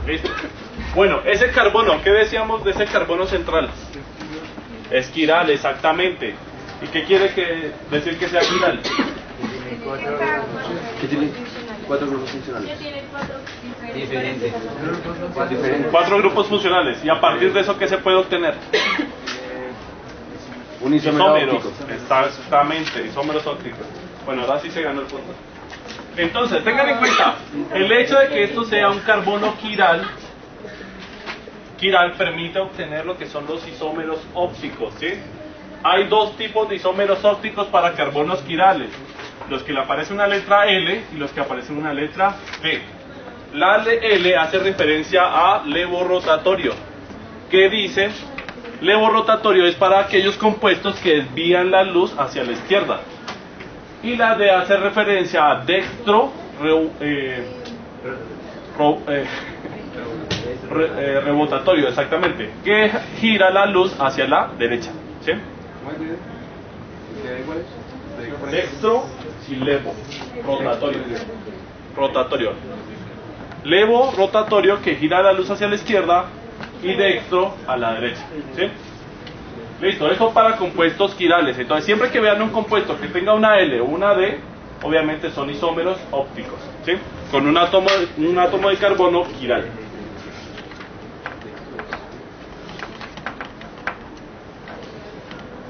¿Listo? Bueno, ese carbono, ¿qué decíamos de ese carbono central? Es quiral, exactamente. ¿Y qué quiere decir que sea quiral? Que tiene 4 grupos funcionales. Diferentes. 4 grupos funcionales. ¿Y a partir de eso qué se puede obtener? Un isómero óptico. Exactamente, isómeros ópticos. Bueno, ahora sí se ganó el punto. Entonces, tengan en cuenta, el hecho de que esto sea un carbono quiral permite obtener lo que son los isómeros ópticos, ¿sí? Hay 2 tipos de isómeros ópticos para carbonos quirales, los que le aparece una letra L y los que aparecen una letra B. La L hace referencia a levorotatorio, que dice, levorotatorio es para aquellos compuestos que desvían la luz hacia la izquierda. Y la D hace referencia a dextro rebotatorio, exactamente, que gira la luz hacia la derecha, ¿sí? Dextro y levo rotatorio. Levo rotatorio, que gira la luz hacia la izquierda, y dextro a la derecha, ¿sí? Listo, eso para compuestos quirales. Entonces, siempre que vean un compuesto que tenga una L o una D, obviamente son isómeros ópticos, ¿sí? Con un átomo de carbono quiral.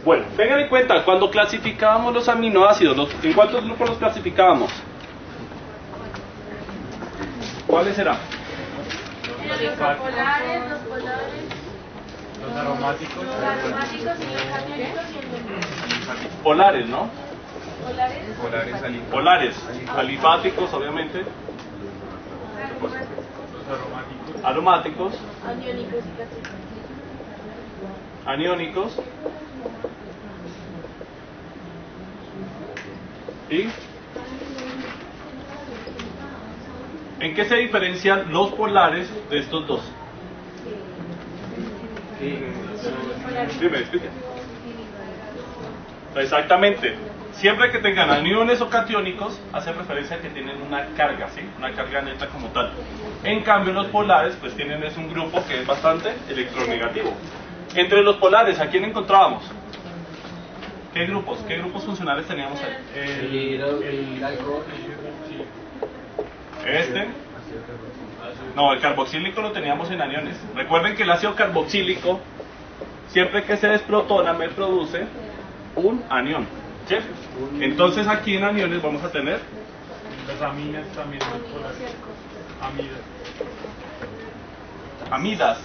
Bueno, tengan en cuenta, cuando clasificábamos los aminoácidos, ¿en cuántos grupos los clasificábamos? ¿Cuáles eran? Los polares, los aromáticos. Los aromáticos y los catiónicos y el Polares, ¿no? polares. Polares, alifáticos, obviamente. Los Aromáticos, Aniónicos y catiónicos. aniónicos. ¿Y en qué se diferencian los polares de estos dos? Dime, explica. Exactamente. Siempre que tengan aniones o catiónicos, hace referencia a que tienen una carga, ¿sí? Una carga neta como tal. En cambio, los polares, pues tienen un grupo que es bastante electronegativo. Entre los polares, ¿a quién encontrábamos? ¿Qué grupos funcionales teníamos ahí? El alcohol. No, el carboxílico lo teníamos en aniones. Recuerden que el ácido carboxílico, siempre que se desprotona, me produce un anión, ¿sí? Entonces aquí en aniones vamos a tener Las aminas también son polares. amidas.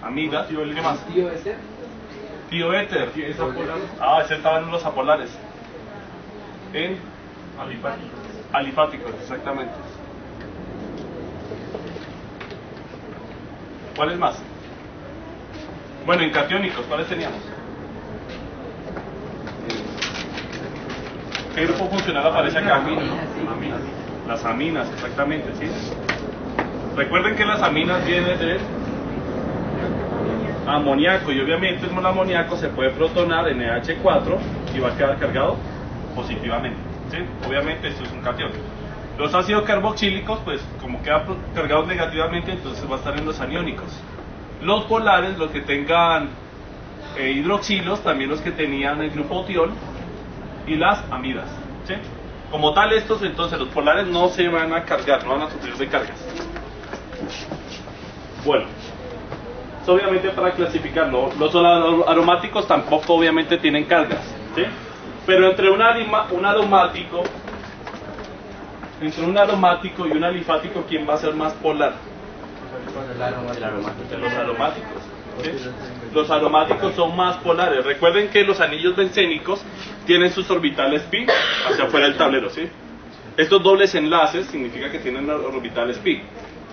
Amidas, ¿qué más? Tioéter. Ese estaba en los apolares. En alifáticos, exactamente. ¿Cuáles más? Bueno, en catiónicos, ¿cuáles teníamos? ¿Qué grupo funcional aparece acá? Las aminas, exactamente, ¿sí? Recuerden que las aminas vienen de amoníaco, y obviamente el amoníaco se puede protonar en NH4 y va a quedar cargado positivamente, ¿sí? Obviamente esto es un catión. Los ácidos carboxílicos, pues como quedan cargados negativamente, entonces va a estar en los aniónicos. Los polares, los que tengan hidroxilos, también los que tenían el grupo tiol, y las amidas, ¿sí? Como tal, estos entonces, los polares no se van a cargar, no van a sufrir de cargas. Bueno, eso obviamente para clasificarlo. Los aromáticos tampoco obviamente tienen cargas, ¿sí? Pero entre un aromático y un alifático, ¿quién va a ser más polar? Los aromáticos, ¿sí? Los aromáticos son más polares. Recuerden que los anillos bencénicos tienen sus orbitales pi hacia afuera del tablero, ¿sí? Estos dobles enlaces significa que tienen orbitales pi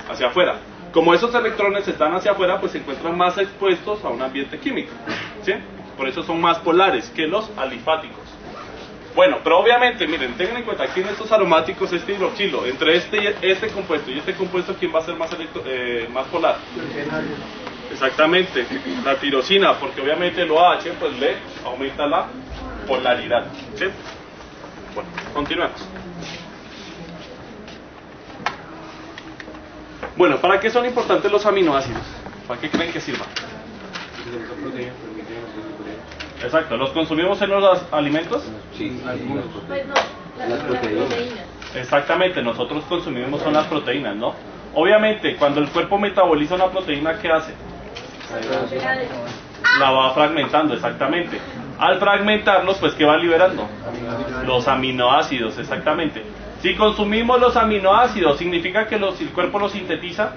hacia afuera. Como esos electrones están hacia afuera, pues se encuentran más expuestos a un ambiente químico, ¿sí? Por eso son más polares que los alifáticos. Bueno, pero obviamente, miren, tengan en cuenta aquí en estos aromáticos, este hidroxilo, entre este compuesto y este compuesto, ¿quién va a ser más polar? Exactamente, la tirosina, porque obviamente el OH pues le aumenta la polaridad, ¿sí? Bueno, continuamos. Bueno, ¿para qué son importantes los aminoácidos? ¿Para qué creen que sirvan? Exacto, ¿los consumimos en los alimentos? Sí, algunos. Pues no, Las proteínas. Exactamente, nosotros consumimos son las proteínas, ¿no? Obviamente, cuando el cuerpo metaboliza una proteína, ¿qué hace? La va fragmentando, exactamente. Al fragmentarlos, pues, ¿qué va liberando? Los aminoácidos, exactamente. Si consumimos los aminoácidos, ¿significa que el cuerpo los sintetiza?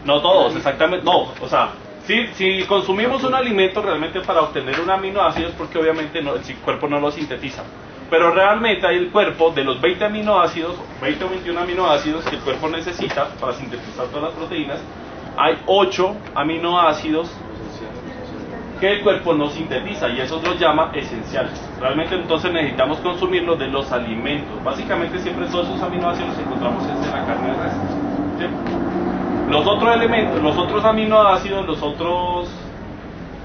No todos, exactamente, no. O sea, si consumimos un alimento realmente para obtener un aminoácido es porque obviamente el cuerpo no lo sintetiza. Pero realmente hay el cuerpo de los 20 aminoácidos, 20 o 21 aminoácidos que el cuerpo necesita para sintetizar todas las proteínas, hay 8 aminoácidos que el cuerpo no sintetiza y esos los llama esenciales. Realmente entonces necesitamos consumirlos de los alimentos. Básicamente siempre todos esos aminoácidos los encontramos en la carne de res. ¿Sí? Los otros elementos, los otros aminoácidos, los otros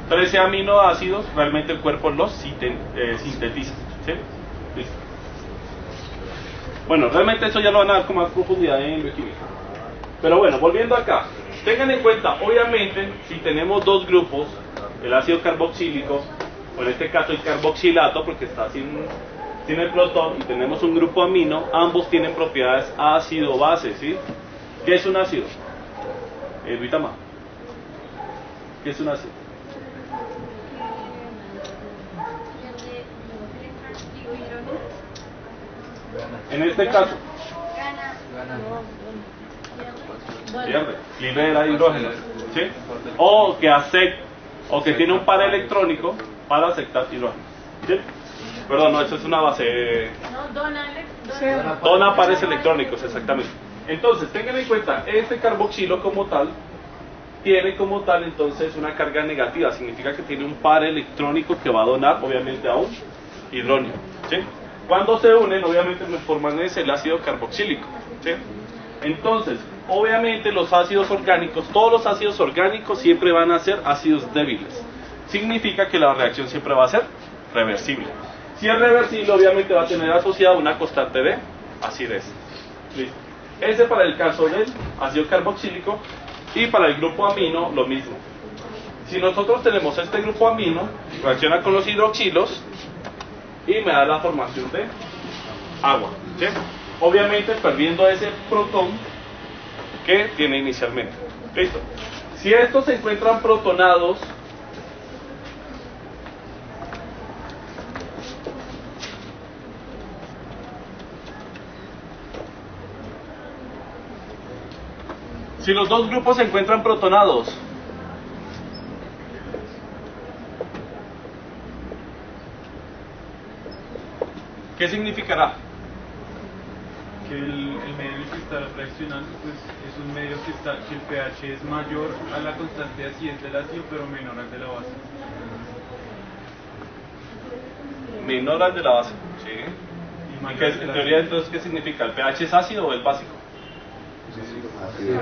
13 aminoácidos, realmente el cuerpo los sintetiza. ¿Sí? Listo. Bueno, realmente eso ya lo van a dar con más profundidad en bioquímica. Pero bueno, volviendo acá, tengan en cuenta, obviamente, si tenemos dos grupos, el ácido carboxílico, o en este caso el carboxilato, porque está sin el protón, y tenemos un grupo amino, ambos tienen propiedades ácido-base, ¿sí? ¿Qué es un ácido? Vitama. ¿Qué es un ácido? En este caso, pierde, libera hidrógeno, ¿sí? O que tiene un par electrónico para aceptar hidrógeno, ¿sí? Perdón, no, eso es una base. Dona pares electrónicos, exactamente. Entonces, tengan en cuenta, este carboxilo como tal tiene como tal entonces una carga negativa, significa que tiene un par electrónico que va a donar obviamente a un hidrógeno, ¿sí? Cuando se unen, obviamente me forman el ácido carboxílico, ¿sí? Entonces, obviamente los ácidos orgánicos, todos los ácidos orgánicos siempre van a ser ácidos débiles. Significa que la reacción siempre va a ser reversible. Si es reversible, obviamente va a tener asociada una constante de acidez. Listo. Ese para el caso del ácido carboxílico y para el grupo amino lo mismo. Si nosotros tenemos este grupo amino, reacciona con los hidroxilos y me da la formación de agua, ¿sí? Obviamente perdiendo ese protón que tiene inicialmente. Listo. Si estos se encuentran protonados, si los dos grupos se encuentran protonados, ¿qué significará? Que el medio en el que está reaccionando pues, es un medio que el pH es mayor a la constante de acidez del ácido pero menor al de la base. Menor al de la base, ¿sí? Y ¿Y mayor qué, al de en la teoría ácido. entonces qué significa? ¿El pH es ácido o es básico?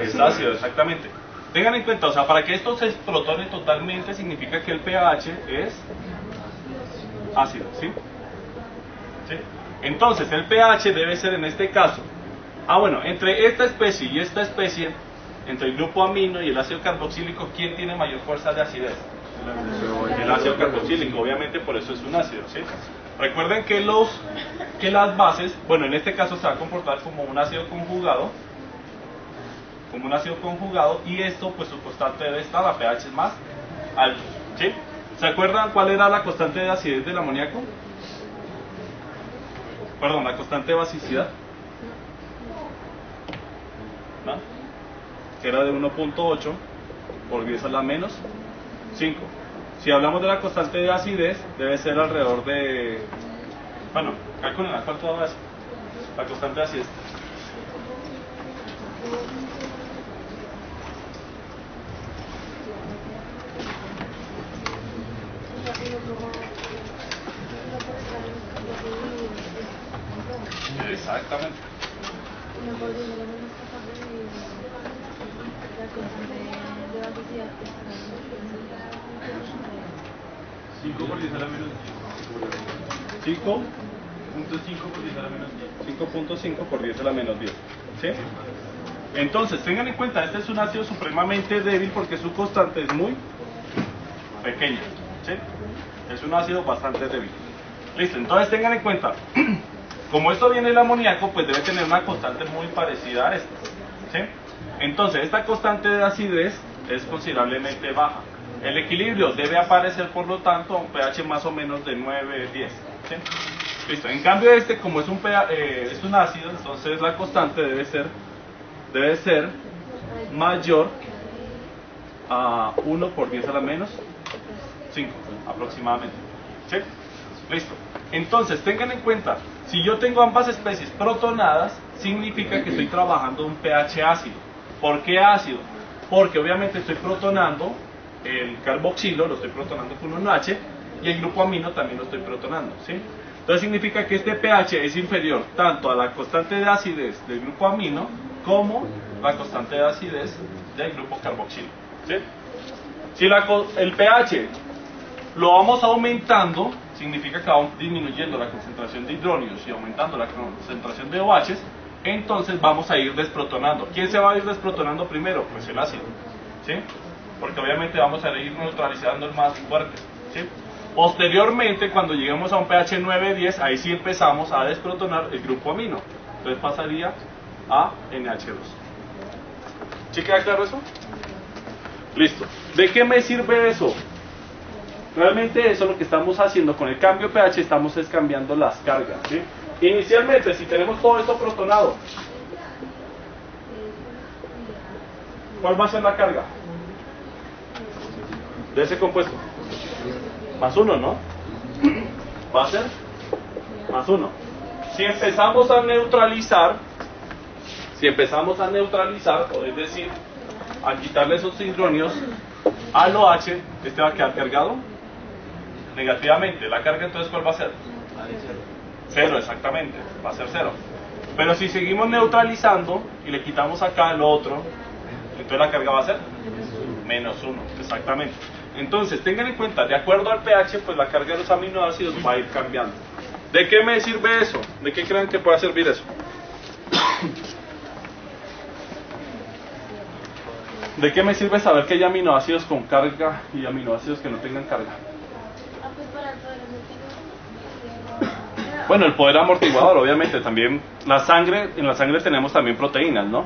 Es ácido, exactamente. Tengan en cuenta, o sea, para que esto se protone totalmente significa que el pH es ácido, ¿sí? ¿Sí? Entonces el pH debe ser en este caso, bueno, entre esta especie y esta especie, entre el grupo amino y el ácido carboxílico, ¿quién tiene mayor fuerza de acidez? El ácido carboxílico, obviamente por eso es un ácido, ¿sí? Recuerden que las bases, bueno, en este caso se va a comportar como un ácido conjugado, y esto pues su constante debe estar, la pH es más alto, ¿sí? ¿Se acuerdan cuál era la constante de acidez del amoníaco? Perdón, la constante de basicidad, ¿no? Que era de 1.8 por 10 a la menos 5. Si hablamos de la constante de acidez, debe ser alrededor de, bueno, calculen a cuánto va eso, la constante de acidez. Exactamente. ¿5 por 10 a la menos? 5 por 10 a la menos 10. 5.5 por 10 a la menos 10. ¿Sí? Entonces, tengan en cuenta, este es un ácido supremamente débil porque su constante es muy pequeña. ¿Sí? Es un ácido bastante débil. Listo, entonces tengan en cuenta, como esto viene del amoníaco, pues debe tener una constante muy parecida a esta. ¿Sí? Entonces, esta constante de acidez es considerablemente baja. El equilibrio debe aparecer, por lo tanto, a un pH más o menos de 9, 10. ¿Sí? Listo. En cambio, este, como es un ácido, entonces la constante debe ser mayor a 1 por 10 a la menos 5, aproximadamente. ¿Sí? Listo. Entonces, tengan en cuenta, si yo tengo ambas especies protonadas, significa que estoy trabajando un pH ácido. ¿Por qué ácido? Porque obviamente estoy protonando el carboxilo, lo estoy protonando con un H, y el grupo amino también lo estoy protonando, ¿sí? Entonces significa que este pH es inferior tanto a la constante de acidez del grupo amino como la constante de acidez del grupo carboxilo, ¿sí? Si el pH lo vamos aumentando, significa que vamos disminuyendo la concentración de hidrónios y aumentando la concentración de OHs, entonces vamos a ir desprotonando. ¿Quién se va a ir desprotonando primero? Pues el ácido, ¿sí? Porque obviamente vamos a ir neutralizando el más fuerte, ¿sí? Posteriormente, cuando lleguemos a un pH 9-10, ahí sí empezamos a desprotonar el grupo amino. Entonces pasaría a NH2. ¿Sí queda claro eso? Listo. ¿De qué me sirve eso? Realmente eso lo que estamos haciendo con el cambio de pH, estamos cambiando las cargas, ¿sí? Inicialmente, si tenemos todo esto protonado, ¿cuál va a ser la carga de ese compuesto? Más 1, ¿no? Va a ser más 1. Si empezamos a neutralizar, o es decir, a quitarle esos hidronios al OH, este va a quedar cargado negativamente. La carga entonces, ¿cuál va a ser? 0, exactamente, va a ser 0. Pero si seguimos neutralizando y le quitamos acá lo otro, entonces la carga va a ser menos 1, exactamente. Entonces, tengan en cuenta, de acuerdo al pH, pues la carga de los aminoácidos va a ir cambiando. ¿De qué me sirve eso? ¿De qué creen que pueda servir eso? ¿De qué me sirve saber que hay aminoácidos con carga y aminoácidos que no tengan carga? Bueno, el poder amortiguador, obviamente, también en la sangre tenemos también proteínas, ¿no?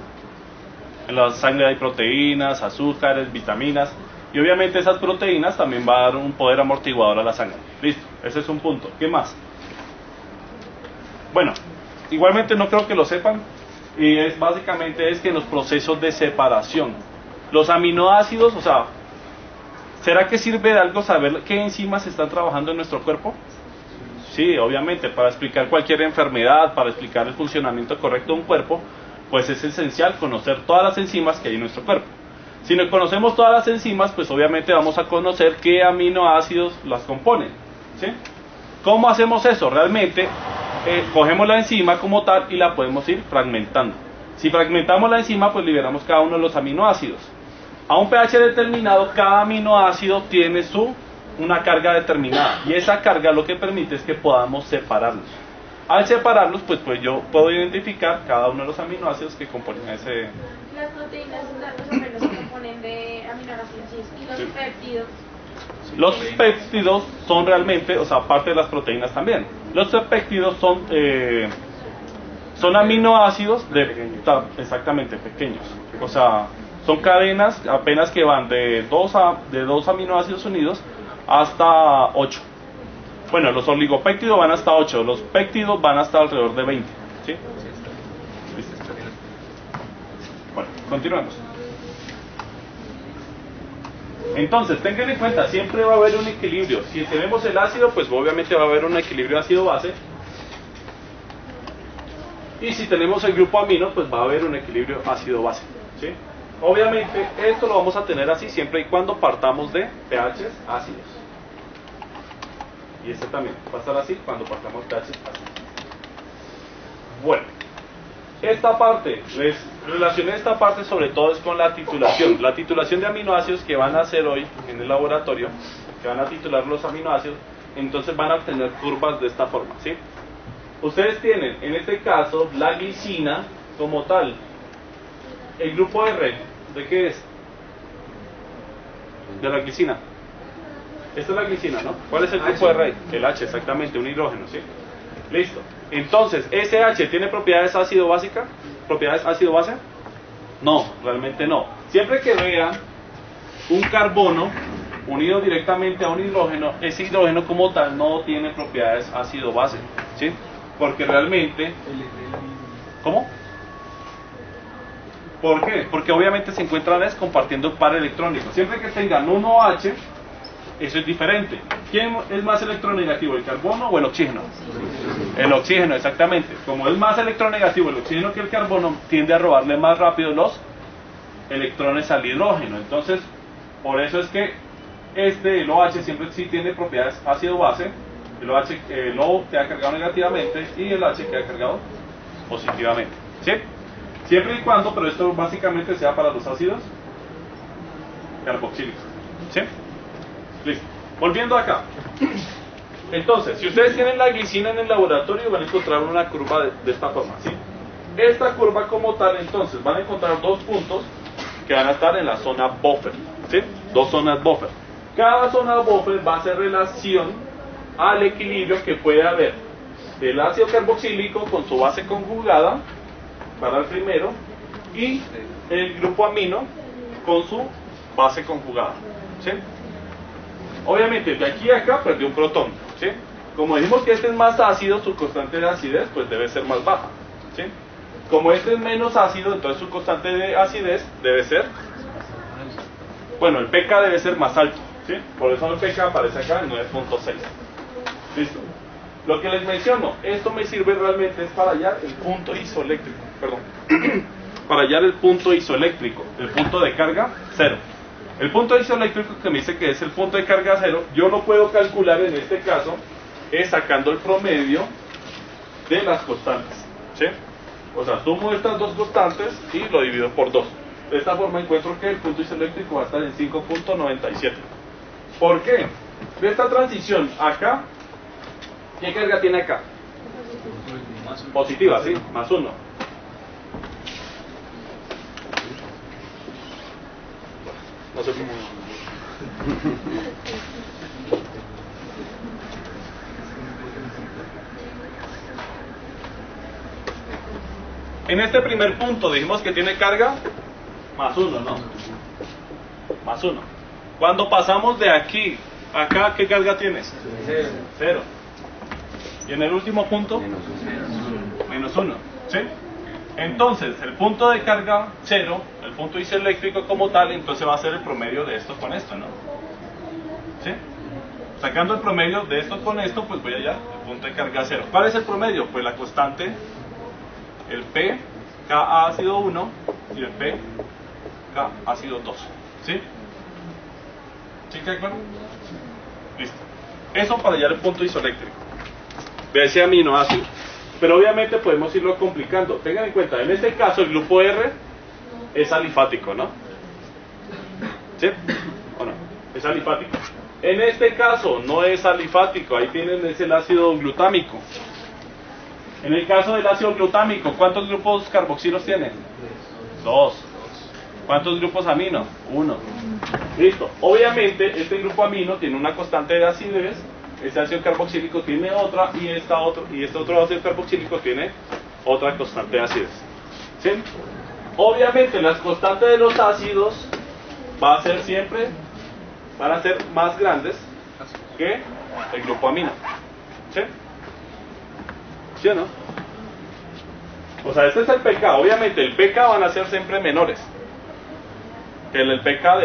En la sangre hay proteínas, azúcares, vitaminas, y obviamente esas proteínas también van a dar un poder amortiguador a la sangre. Listo, ese es un punto. ¿Qué más? Bueno, igualmente no creo que lo sepan, y básicamente es que en los procesos de separación, los aminoácidos, o sea, ¿será que sirve de algo saber qué enzimas están trabajando en nuestro cuerpo? Sí, obviamente, para explicar cualquier enfermedad, para explicar el funcionamiento correcto de un cuerpo, pues es esencial conocer todas las enzimas que hay en nuestro cuerpo. Si no conocemos todas las enzimas, pues obviamente vamos a conocer qué aminoácidos las componen, ¿sí? ¿Cómo hacemos eso? Realmente, cogemos la enzima como tal y la podemos ir fragmentando. Si fragmentamos la enzima, pues liberamos cada uno de los aminoácidos. A un pH determinado, cada aminoácido tiene una carga determinada, y esa carga lo que permite es que podamos separarlos. Al separarlos, pues yo puedo identificar cada uno de los aminoácidos que componen ese... Las proteínas más o menos se componen de aminoácidos y los péptidos. Los péptidos son realmente, o sea, aparte de las proteínas también. Los péptidos son aminoácidos exactamente pequeños. O sea, son cadenas apenas que van de dos aminoácidos unidos hasta 8. Bueno, los oligopéptidos van hasta 8, los péptidos van hasta alrededor de 20. ¿Sí? Bueno, continuemos. Entonces, tengan en cuenta, siempre va a haber un equilibrio. Si tenemos el ácido, pues obviamente va a haber un equilibrio ácido-base. Y si tenemos el grupo amino, pues va a haber un equilibrio ácido-base, ¿sí? Obviamente, esto lo vamos a tener así siempre y cuando partamos de pHs ácidos. Y este también va a estar así cuando partamos pHs ácidos. Bueno, esta parte, les relacioné esta parte sobre todo es con la titulación. La titulación de aminoácidos que van a hacer hoy en el laboratorio, que van a titular los aminoácidos, entonces van a obtener curvas de esta forma, ¿sí? ustedes tienen en este caso la glicina como tal. El grupo R, ¿de qué es? De la glicina. Esta es la glicina, ¿no? ¿Cuál es el grupo R? El H, exactamente, un hidrógeno, ¿sí? Listo. Entonces, ¿ese H tiene propiedades ácido básica? ¿Propiedades ácido base? No, realmente no. Siempre que vean un carbono unido directamente a un hidrógeno, ese hidrógeno como tal no tiene propiedades ácido base, ¿sí? Porque realmente... ¿Cómo? ¿Por qué? Porque obviamente se encuentran compartiendo un par electrónico. Siempre que tengan un OH, eso es diferente. ¿Quién es más electronegativo, el carbono o el oxígeno? El oxígeno, exactamente. Como es más electronegativo el oxígeno que el carbono, tiende a robarle más rápido los electrones al hidrógeno. Entonces, por eso es que el OH siempre sí tiene propiedades ácido-base. El O queda cargado negativamente y el H queda cargado positivamente, ¿sí? Siempre y cuando, pero esto básicamente sea para los ácidos carboxílicos, ¿sí? Listo. Volviendo acá. Entonces, si ustedes tienen la glicina en el laboratorio, van a encontrar una curva de esta forma, ¿sí? Esta curva como tal, entonces, van a encontrar dos puntos que van a estar en la zona buffer, ¿sí? Dos zonas buffer. Cada zona buffer va a hacer relación al equilibrio que puede haber del ácido carboxílico con su base conjugada, para el primero, y el grupo amino con su base conjugada, ¿sí? Obviamente de aquí a acá perdió un protón, ¿sí? Como dijimos que este es más ácido, su constante de acidez pues debe ser más baja, ¿sí? Como este es menos ácido, entonces su constante de acidez debe ser, bueno, el pK debe ser más alto, ¿sí? Por eso el pK aparece acá en 9.6. Listo. Lo que les menciono, esto me sirve realmente es para hallar el punto isoeléctrico, perdón, para hallar el punto isoeléctrico, el punto de carga cero. El punto isoeléctrico que me dice que es el punto de carga cero, yo lo puedo calcular en este caso, es sacando el promedio de las constantes, ¿sí? O sea, sumo estas dos constantes y lo divido por 2. De esta forma encuentro que el punto isoeléctrico va a estar en 5.97. ¿Por qué? De esta transición acá, ¿qué carga tiene acá? Positiva, ¿sí? Más 1. No sé cómo. En este primer punto dijimos que tiene carga más 1, ¿no? Más 1. Cuando pasamos de aquí a acá, ¿qué carga tienes? 0. Y en el último punto, menos 1, ¿sí? Entonces, el punto de carga 0, el punto isoeléctrico como tal, entonces va a ser el promedio de esto con esto, ¿no? ¿Sí? Sacando el promedio de esto con esto, pues voy allá, el punto de carga 0. ¿Cuál es el promedio? Pues la constante, el P, Ka ha sido 1 y el P, K ha sido 2, ¿sí? ¿Sí que acuerdo? Listo. Eso para hallar el punto isoeléctrico de ese aminoácido. Pero obviamente podemos irlo complicando. Tengan en cuenta, en este caso el grupo R es alifático, ¿no? ¿Sí? ¿O no? Es alifático. En este caso no es alifático, ahí tienen es el ácido glutámico. En el caso del ácido glutámico, ¿cuántos grupos carboxilos tiene? 2. ¿Cuántos grupos amino? 1. Listo. Obviamente este grupo amino tiene una constante de acidez. Este ácido carboxílico tiene otra y este otro ácido carboxílico tiene otra constante de acidez, ¿sí? Obviamente las constantes de los ácidos van a ser más grandes que el grupo amino, ¿sí? ¿Sí o no? O sea, este es el pK. Obviamente el pK van a ser siempre menores que el pK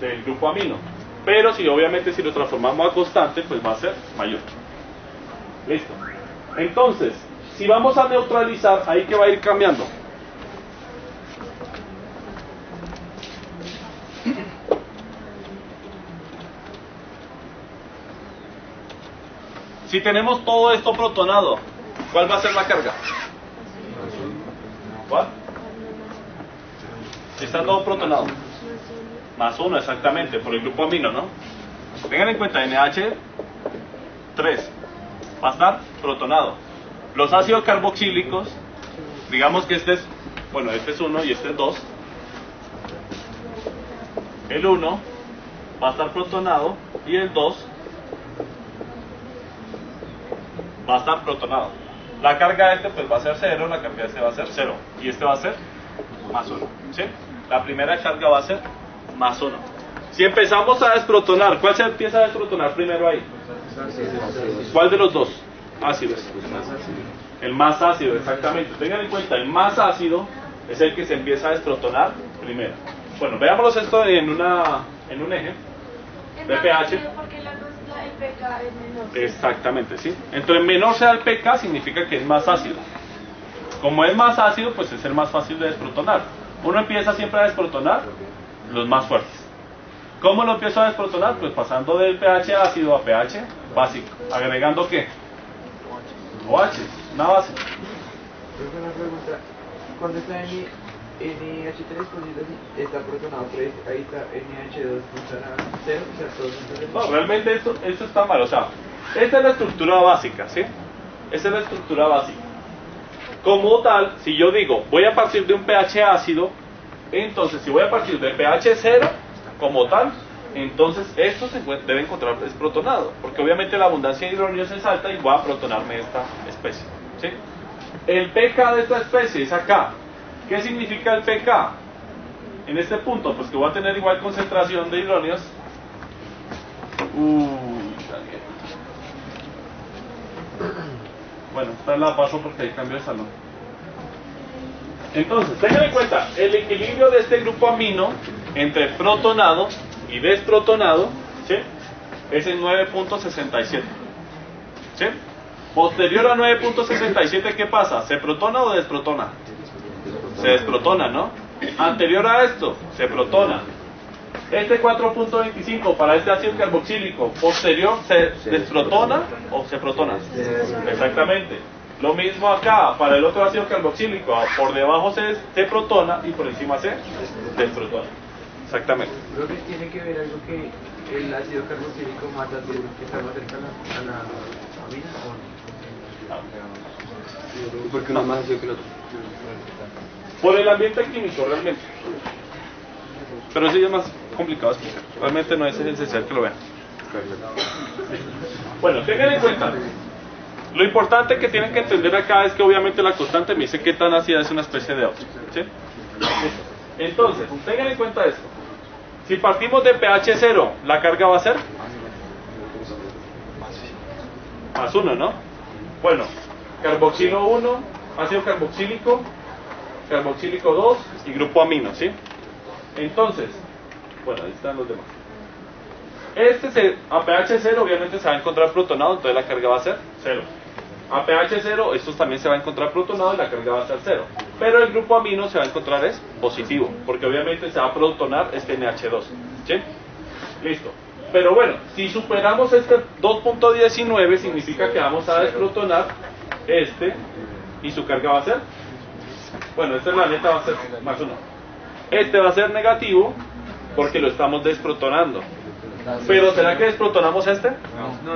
del grupo amino. Pero si obviamente si lo transformamos a constante, pues va a ser mayor. Listo. Entonces, si vamos a neutralizar, ahí que va a ir cambiando. Si tenemos todo esto protonado, ¿cuál va a ser la carga? ¿Cuál? Está todo protonado. Más 1 exactamente, por el grupo amino, ¿no? Tengan en cuenta, NH3 va a estar protonado. Los ácidos carboxílicos, digamos que este es 1 y este es 2. El 1 va a estar protonado y el 2 va a estar protonado. La carga de este pues va a ser 0, la carga de este va a ser 0 y este va a ser más 1, ¿sí? La primera carga va a ser más 1. Si empezamos a desprotonar, ¿cuál se empieza a desprotonar primero ahí? ¿Cuál de los dos ácidos? El más ácido, exactamente. Tengan en cuenta, el más ácido es el que se empieza a desprotonar primero. Bueno, veámoslo esto en un eje de pH. Porque el pK es menor. Exactamente, ¿sí? Entre menor sea el pK significa que es más ácido. Como es más ácido, pues es el más fácil de desprotonar. Uno empieza siempre a desprotonar los más fuertes. ¿Cómo lo empiezo a desprotonar? Pues pasando del pH ácido a pH básico. ¿Agregando qué? OH, una base. Una pregunta, cuando está NH3, pues está protonado 3, ahí está NH2, funciona 0, o sea, todos son No, realmente esto está mal, o sea, esta es la estructura básica, ¿sí? Esa es la estructura básica. Como tal, si yo digo, voy a partir de un pH ácido, entonces si voy a partir de pH 0, como tal, entonces esto se debe encontrar desprotonado, porque obviamente la abundancia de hidrógenos es alta y va a protonarme esta especie, ¿sí? El pK de esta especie es acá. ¿Qué significa el pK? En este punto, pues que voy a tener igual concentración de hidrógenos. Bueno, esta la paso porque hay cambio de salón. Entonces, tengan en cuenta, el equilibrio de este grupo amino entre protonado y desprotonado, ¿sí?, es en 9.67. ¿Sí? Posterior a 9.67, ¿qué pasa? ¿Se protona o desprotona? Se desprotona, ¿no? Anterior a esto, se protona. Este 4.25 para este ácido carboxílico, posterior, ¿se desprotona o se protona? Exactamente. Lo mismo acá, para el otro ácido carboxílico, por debajo se protona y por encima se desprotona. Exactamente. Creo que tiene que ver algo que el ácido carboxílico mata todo lo que está más cerca a la amina, ¿o no? Porque uno es más ácido que el otro. Por el ambiente químico, realmente. Pero eso ya es más complicado de explicar. Realmente no es esencial que lo vean. Bueno, tengan en cuenta. Lo importante que tienen que entender acá es que obviamente la constante me dice qué tan ácida es una especie de otro, ¿sí? Entonces, tengan en cuenta esto. Si partimos de pH 0, la carga va a ser más 1, ¿no? Bueno, carboxilo 1, ácido carboxílico, carboxílico 2 y grupo amino, ¿sí? Entonces, bueno, ahí están los demás. A pH 0 obviamente se va a encontrar protonado, entonces la carga va a ser 0. A pH 0, estos también se va a encontrar protonado y la carga va a ser 0. Pero el grupo amino se va a encontrar es positivo, porque obviamente se va a protonar este NH2. ¿Sí? Listo. Pero bueno, si superamos este 2.19, significa que vamos a desprotonar este y su carga va a ser, bueno, esta la neta va a ser más 1. Este va a ser negativo porque lo estamos desprotonando. Pero ¿será que desprotonamos este?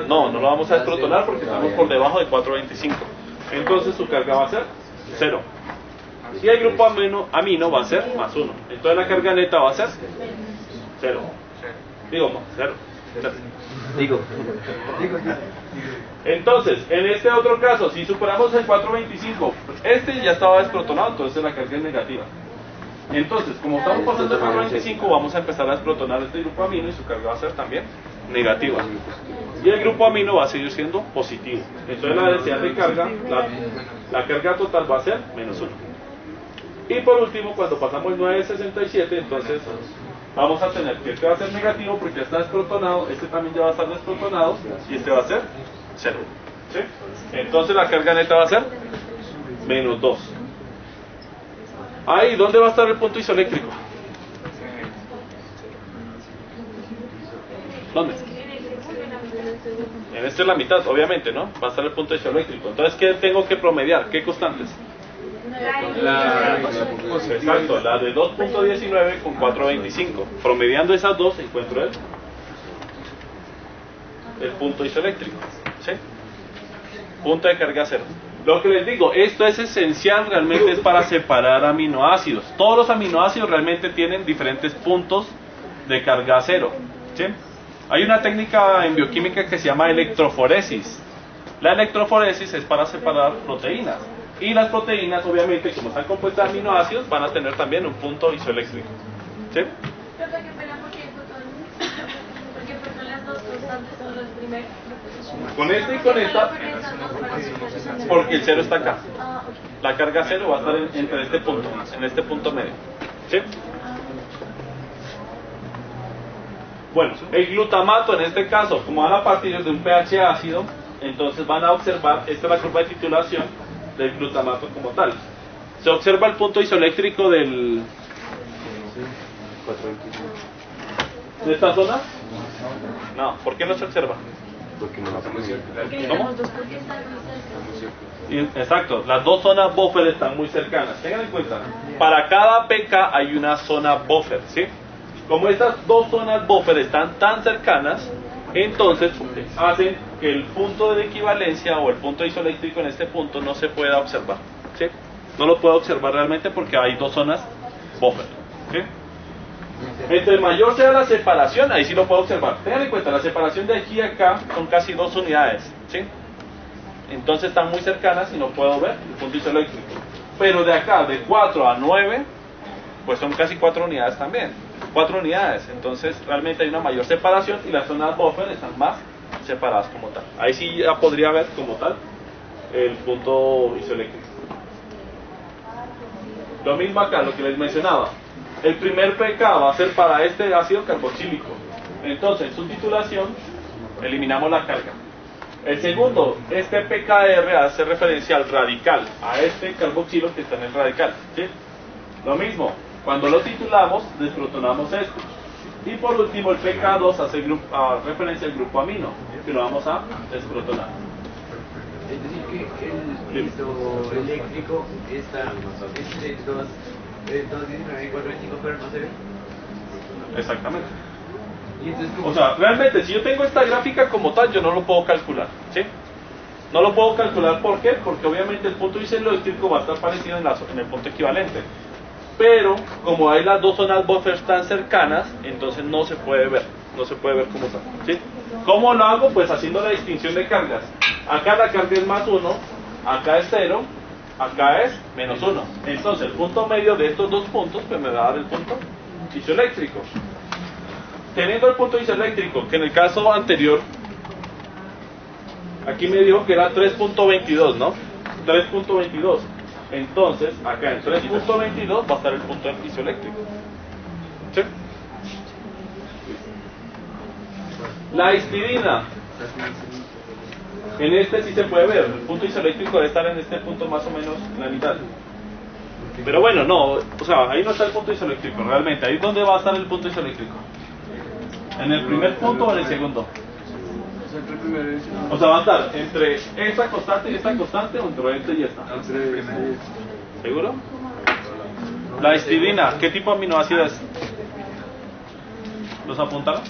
No lo vamos a desprotonar porque estamos por debajo de 4.25. Entonces su carga va a ser 0. Y el grupo amino va a ser más 1. Entonces la carga neta va a ser 0. Digo, 0. Entonces, en este otro caso, si superamos el 4.25, este ya estaba desprotonado, entonces la carga es negativa. Entonces, como estamos pasando el 4.25, vamos a empezar a desprotonar este grupo amino y su carga va a ser también negativa. Y el grupo amino va a seguir siendo positivo. Entonces la densidad de carga, la carga total va a ser menos 1. Y por último, cuando pasamos el 9.67, entonces vamos a tener que este va a ser negativo porque ya está desprotonado, este también ya va a estar desprotonado y este va a ser 0. ¿Sí? Entonces la carga neta va a ser menos 2. Ahí, ¿dónde va a estar el punto isoeléctrico? ¿Dónde? En este es la mitad, obviamente, ¿no? Va a estar el punto isoeléctrico. Entonces, ¿qué tengo que promediar? ¿Qué constantes? Exacto, la de 2.19 con 4.25. Promediando esas dos encuentro el punto isoeléctrico. ¿Sí? Punto de carga 0. Lo que les digo, esto es esencial, realmente es para separar aminoácidos. Todos los aminoácidos realmente tienen diferentes puntos de carga cero, ¿sí? Hay una técnica en bioquímica que se llama electroforesis. La electroforesis es para separar proteínas. Y las proteínas, obviamente, como están compuestas de aminoácidos, van a tener también un punto isoeléctrico, ¿sí? Pero qué pena porque fueron las dos constantes son los primeros. Con esta y con esta, porque el cero está acá. Ah, ok. La carga cero va a estar entre en este punto medio, ¿sí? Bueno, el glutamato en este caso, como van a partir de un pH ácido, entonces van a observar, esta es la curva de titulación del glutamato como tal. Se observa el punto isoeléctrico de esta zona. No, ¿por qué no se observa? Porque no estamos cerca. Porque ¿Cómo? los dos porque están muy cerca. Exacto, las dos zonas buffer están muy cercanas. Tengan en cuenta, para cada pK hay una zona buffer, ¿sí? Como estas dos zonas buffer están tan cercanas, entonces hacen que el punto de equivalencia o el punto isoeléctrico en este punto no se pueda observar, ¿sí? No lo puedo observar realmente porque hay dos zonas buffer, ¿sí? Entre mayor sea la separación, ahí sí lo puedo observar. Tengan en cuenta, la separación de aquí a acá son casi 2 unidades, ¿sí? Entonces están muy cercanas y no puedo ver el punto isoeléctrico. Pero de acá, de 4 a 9, pues son casi 4 unidades también. 4 unidades, entonces realmente hay una mayor separación y las zonas buffer están más separadas como tal. Ahí sí ya podría ver como tal el punto isoeléctrico. Lo mismo acá, lo que les mencionaba. El primer pK va a ser para este ácido carboxílico. Entonces, en su titulación, eliminamos la carga. El segundo, este pKr hace referencia al radical, a este carboxilo que está en el radical, ¿sí? Lo mismo, cuando lo titulamos, desprotonamos esto. Y por último, el pK2 hace referencia al grupo amino, que lo vamos a desprotonar. Es decir, que el isoeléctrico está entre 219 y 425, pero no se ve. Exactamente. Y entonces, O sea, realmente, si yo tengo esta gráfica como tal, yo no lo puedo calcular, ¿sí? No lo puedo calcular, ¿por qué? Porque obviamente el punto isoeléctrico va a estar parecido en el punto equivalente. Pero, como hay las dos zonas buffers tan cercanas, entonces no se puede ver como tal, ¿sí? ¿Cómo lo hago? Pues haciendo la distinción de cargas. Acá la carga es más 1, acá es 0, acá es menos 1. Entonces el punto medio de estos dos puntos pues me va a dar el punto isoeléctrico. Teniendo el punto isoeléctrico, que en el caso anterior, aquí me dijo que era 3.22, ¿no? 3.22. Entonces, acá en 3.22 va a estar el punto isoeléctrico. ¿Sí? La histidina. En este sí se puede ver, el punto isoeléctrico debe estar en este punto más o menos en la mitad. Pero bueno, no, o sea, ahí no está el punto isoeléctrico, realmente. Ahí es donde va a estar el punto isoeléctrico. ¿En el primer punto o en el segundo? O sea, va a estar entre esta constante y esta constante o entre esta y esta. ¿Seguro? La histidina, ¿qué tipo de aminoácido es? ¿Los apuntaron?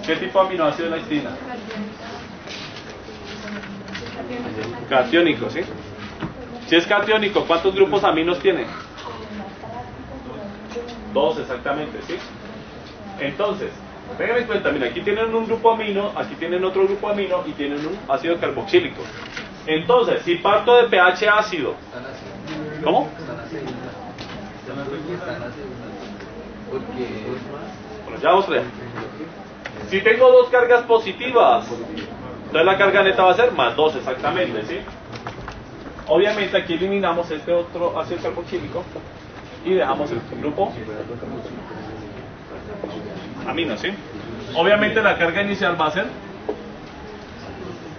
¿Qué tipo de aminoácido es la histidina? Catiónico, ¿sí? Si es catiónico, ¿cuántos grupos aminos tiene? 2 exactamente, ¿sí? Entonces, tengan en cuenta, mira, aquí tienen un grupo amino, aquí tienen otro grupo amino y tienen un ácido carboxílico. Entonces, si parto de pH ácido, ¿cómo? Bueno, ya vamos a ver. Si tengo dos cargas positivas, entonces la carga neta va a ser más 2 exactamente, ¿sí? Obviamente aquí eliminamos este otro ácido carboxílico y dejamos el grupo amino, ¿sí? Obviamente la carga inicial va a ser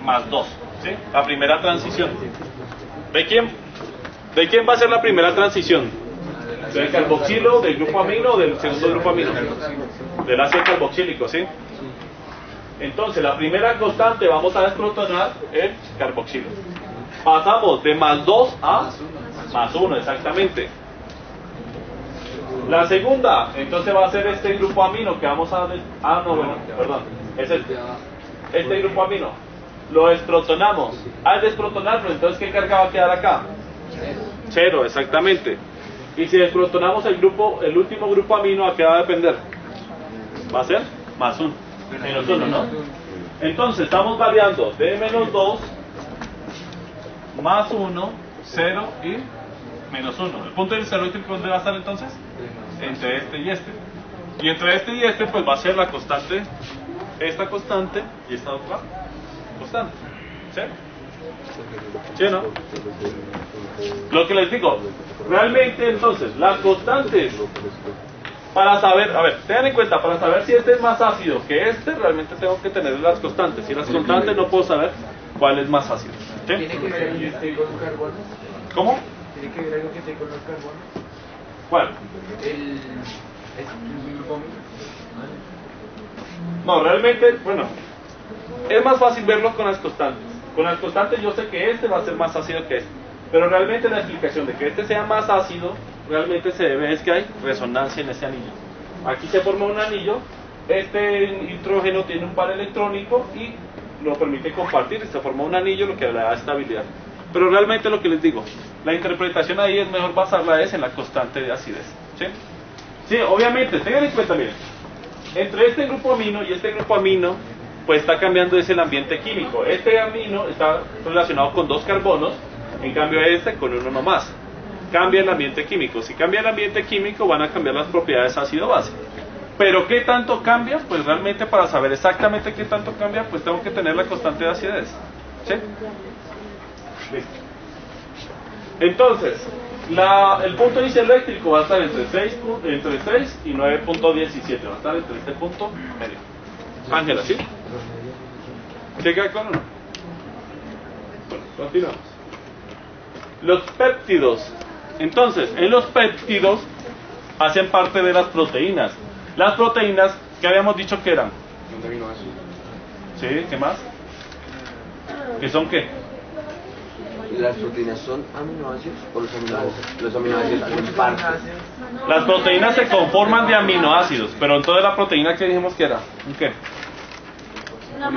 más 2, ¿sí? La primera transición. ¿De quién va a ser la primera transición? ¿Del carboxilo, del grupo amino o del segundo grupo amino? Del ácido carboxílico, ¿sí? Entonces la primera constante vamos a desprotonar el carboxilo. Pasamos de más 2 a más 1, exactamente. La segunda, entonces va a ser este grupo amino que vamos a... no, bueno, perdón. Es este grupo amino. lo desprotonamos. Al desprotonarlo, entonces ¿qué carga va a quedar acá? Cero, exactamente. Y si desprotonamos el último grupo amino, ¿a qué va a depender? Va a ser más 1, menos 1, ¿no? Entonces estamos variando de menos 2, más 1, 0 y menos 1. El punto eléctrico, ¿dónde va a estar entonces? Entre este y este. Y entre este y este, pues va a ser la constante, esta constante y esta otra constante. ¿Sí? ¿Sí o no? Lo que les digo, realmente entonces, las constantes, para saber, a ver, tengan en cuenta, para saber si este es más ácido que este, realmente tengo que tener las constantes. Si las constantes no puedo saber cuál es más ácido. ¿Sí? ¿Tiene que ver algo que esté con los carbonos? ¿Cómo? ¿Tiene que ver algo que esté con los carbonos? ¿Cuál? El grupo amino. No, realmente, bueno, es más fácil verlo con las constantes. Con las constantes yo sé que este va a ser más ácido que este. Pero realmente la explicación de que este sea más ácido, realmente se debe es que hay resonancia en este anillo. Aquí se forma un anillo, este nitrógeno tiene un par electrónico y lo permite compartir, y se forma un anillo, lo que le da estabilidad. Pero realmente lo que les digo, la interpretación ahí es mejor basarla en la constante de acidez. ¿Sí? Sí, obviamente, tengan en cuenta, miren, entre este grupo amino y este grupo amino, pues está cambiando el ambiente químico. Este amino está relacionado con 2 carbonos, en cambio este con uno nomás. Cambia el ambiente químico. Si cambia el ambiente químico, van a cambiar las propiedades ácido-base. Pero ¿qué tanto cambia? Pues realmente para saber exactamente qué tanto cambia, pues tengo que tener la constante de acidez. ¿Sí? Listo. Entonces, el punto inicial eléctrico va a estar entre 6 y 9.17. Va a estar entre este punto medio. Ángela, ¿sí? ¿Se queda con uno? Bueno, continuamos. Los péptidos. Entonces, en los péptidos hacen parte de las proteínas. Las proteínas, ¿qué habíamos dicho que eran? Un aminoácido. ¿Sí? ¿Qué más? ¿Qué son qué? ¿Las proteínas son aminoácidos o los aminoácidos hacen parte? Las proteínas se conforman de aminoácidos, pero entonces la proteína que dijimos que era, ¿un qué?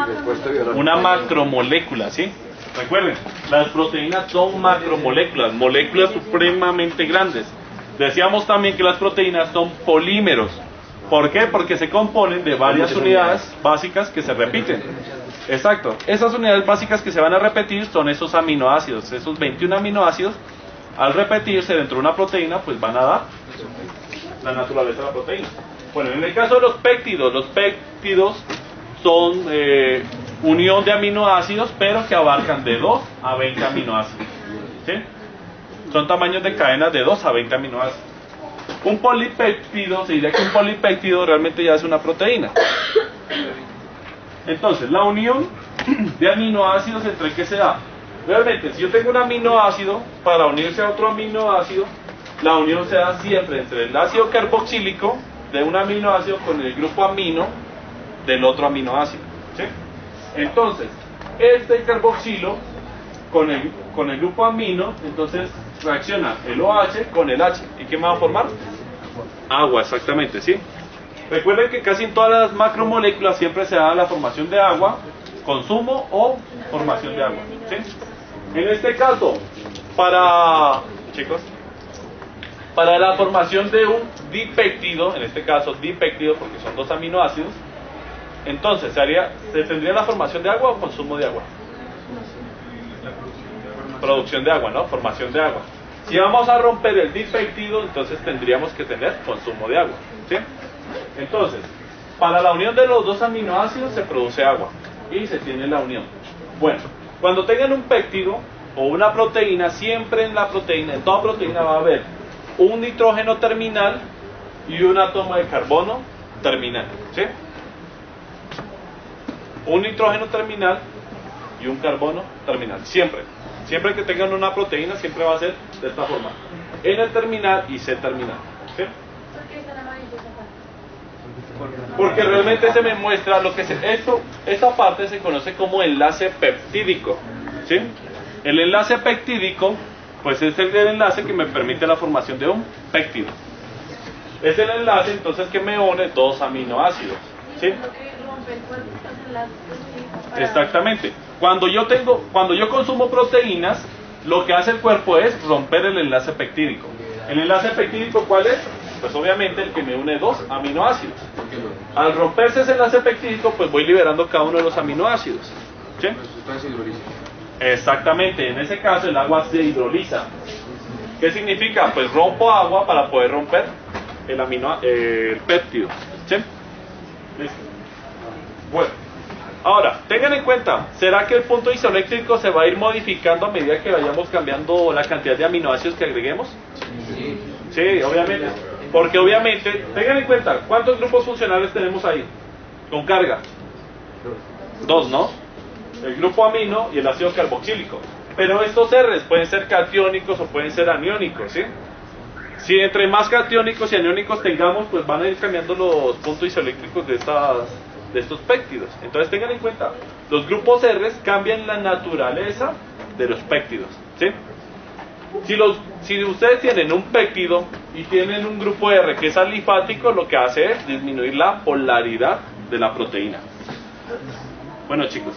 Respuesta biológica. Una macromolécula, ¿sí? Recuerden, las proteínas son macromoléculas, moléculas supremamente grandes. Decíamos también que las proteínas son polímeros. ¿Por qué? Porque se componen de varias unidades básicas que se repiten. Exacto. Esas unidades básicas que se van a repetir son esos aminoácidos. Esos 21 aminoácidos, al repetirse dentro de una proteína, pues van a dar la naturaleza de la proteína. Bueno, en el caso de los péptidos son unión de aminoácidos, pero que abarcan de 2 a 20 aminoácidos. ¿Sí? Son tamaños de cadenas de 2 a 20 aminoácidos. Un polipéptido, se diría que un polipéptido realmente ya es una proteína. Entonces, la unión de aminoácidos, ¿entre qué se da? Realmente, si yo tengo un aminoácido, para unirse a otro aminoácido, la unión se da siempre entre el ácido carboxílico de un aminoácido con el grupo amino del otro aminoácido. ¿Sí? Entonces, este carboxilo con el grupo amino, entonces reacciona el OH con el H. ¿Y qué me va a formar? Agua, exactamente, ¿sí? Recuerden que casi en todas las macromoléculas siempre se da la formación de agua, consumo o formación de agua, ¿sí? En este caso, para la formación de un dipéptido, en este caso dipéptido porque son 2 aminoácidos, entonces ¿se tendría la formación de agua o consumo de agua? Producción de agua, ¿no? Formación de agua. Si vamos a romper el dipéptido, entonces tendríamos que tener consumo de agua, ¿sí? Entonces, para la unión de los 2 aminoácidos se produce agua y se tiene la unión. Bueno, cuando tengan un péptido o una proteína, siempre en toda proteína va a haber un nitrógeno terminal y un átomo de carbono terminal, ¿sí? Un nitrógeno terminal y un carbono terminal, siempre que tengan una proteína siempre va a ser de esta forma, N terminal y C terminal, ¿sí? ¿Por qué están amarillos acá? Porque realmente se me muestra lo que esta parte se conoce como enlace peptídico, ¿sí? El enlace peptídico pues es el enlace que me permite la formación de un péptido. Es el enlace entonces que me une 2 aminoácidos, ¿sí? Lo que rompe rompe el cuerpo, entonces las para- Exactamente. Cuando yo consumo proteínas, lo que hace el cuerpo es romper el enlace peptídico. ¿El enlace peptídico cuál es? Pues obviamente el que me une dos aminoácidos. Al romperse ese enlace peptídico, pues voy liberando cada uno de los aminoácidos. ¿Sí? Exactamente, en ese caso el agua se hidroliza. ¿Qué significa? Pues rompo agua para poder romper el péptido. ¿Sí? Listo. Bueno, ahora, tengan en cuenta, ¿será que el punto isoeléctrico se va a ir modificando a medida que vayamos cambiando la cantidad de aminoácidos que agreguemos? Sí, obviamente. Porque obviamente, tengan en cuenta, ¿cuántos grupos funcionales tenemos ahí? Con carga. Dos, ¿no? El grupo amino y el ácido carboxílico. Pero estos R's pueden ser catiónicos o pueden ser aniónicos, ¿sí? Si entre más catiónicos y aniónicos tengamos, pues van a ir cambiando los puntos isoeléctricos de estos péptidos. Entonces tengan en cuenta, los grupos R's cambian la naturaleza de los péptidos, ¿sí? Si ustedes tienen un péptido y tienen un grupo R que es alifático, lo que hace es disminuir la polaridad de la proteína. Bueno, chicos.